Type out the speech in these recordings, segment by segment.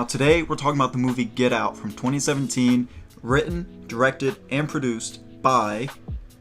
today we're talking about the movie Get Out from 2017, written, directed, and produced by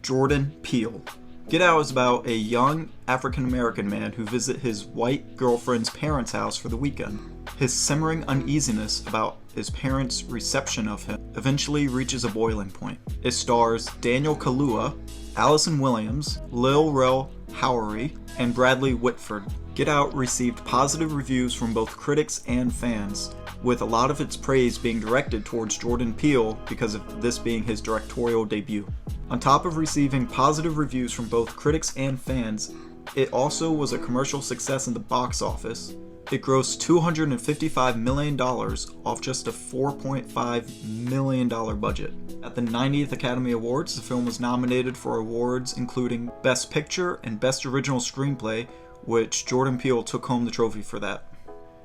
Jordan Peele. Get Out is about a young African-American man who visits his white girlfriend's parents' house for the weekend. His simmering uneasiness about his parents' reception of him eventually reaches a boiling point. It stars Daniel Kaluuya, Allison Williams, Lil Rel Howery, and Bradley Whitford. Get Out received positive reviews from both critics and fans, with a lot of its praise being directed towards Jordan Peele because of this being his directorial debut. On top of receiving positive reviews from both critics and fans, it also was a commercial success in the box office. It grossed $255 million off just a $4.5 million budget. At the 90th Academy Awards, the film was nominated for awards including Best Picture and Best Original Screenplay, which Jordan Peele took home the trophy for that.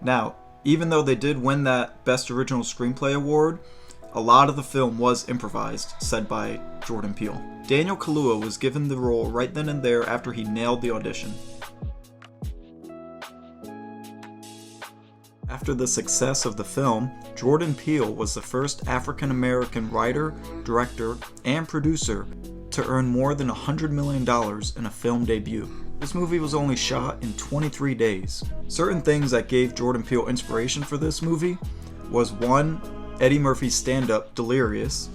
Now, even though they did win that Best Original Screenplay award, a lot of the film was improvised, said by Jordan Peele. Daniel Kaluuya was given the role right then and there after he nailed the audition. After the success of the film, Jordan Peele was the first African-American writer, director, and producer to earn more than $100 million in a film debut. This movie was only shot in 23 days. Certain things that gave Jordan Peele inspiration for this movie was 1. Eddie Murphy's stand-up Delirious.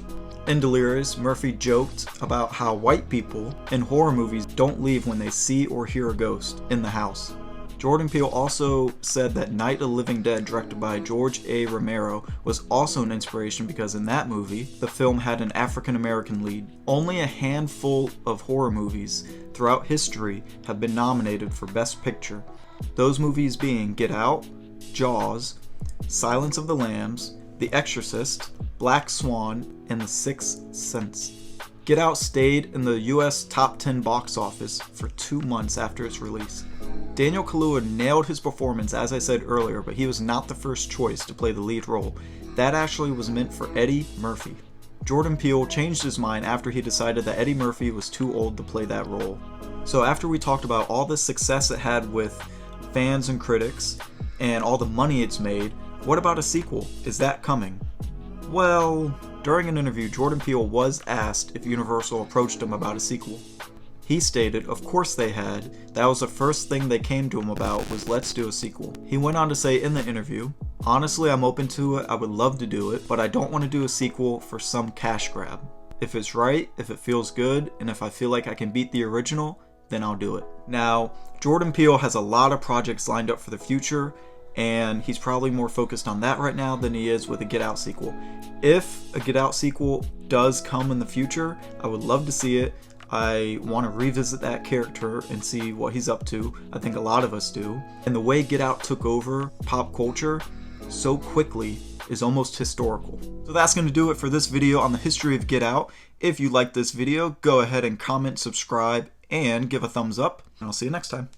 In Delirious, Murphy joked about how white people in horror movies don't leave when they see or hear a ghost in the house. Jordan Peele also said that Night of the Living Dead, directed by George A. Romero, was also an inspiration because in that movie, the film had an African-American lead. Only a handful of horror movies throughout history have been nominated for Best Picture. Those movies being Get Out, Jaws, Silence of the Lambs, The Exorcist, Black Swan, and The Sixth Sense. Get Out stayed in the US top 10 box office for 2 months after its release. Daniel Kaluuya nailed his performance, as I said earlier, but he was not the first choice to play the lead role. That actually was meant for Eddie Murphy. Jordan Peele changed his mind after he decided that Eddie Murphy was too old to play that role. So after we talked about all the success it had with fans and critics, and all the money it's made, what about a sequel? Is that coming? Well, during an interview, Jordan Peele was asked if Universal approached him about a sequel. He stated, of course they had. That was the first thing they came to him about was let's do a sequel. He went on to say in the interview, honestly, I'm open to it, I would love to do it, but I don't want to do a sequel for some cash grab. If it's right, if it feels good, and if I feel like I can beat the original, then I'll do it. Now, Jordan Peele has a lot of projects lined up for the future, and he's probably more focused on that right now than he is with a Get Out sequel. If a Get Out sequel does come in the future, I would love to see it. I want to revisit that character and see what he's up to. I think a lot of us do. And the way Get Out took over pop culture so quickly is almost historical. So that's going to do it for this video on the history of Get Out. If you liked this video, go ahead and comment, subscribe, and give a thumbs up. And I'll see you next time.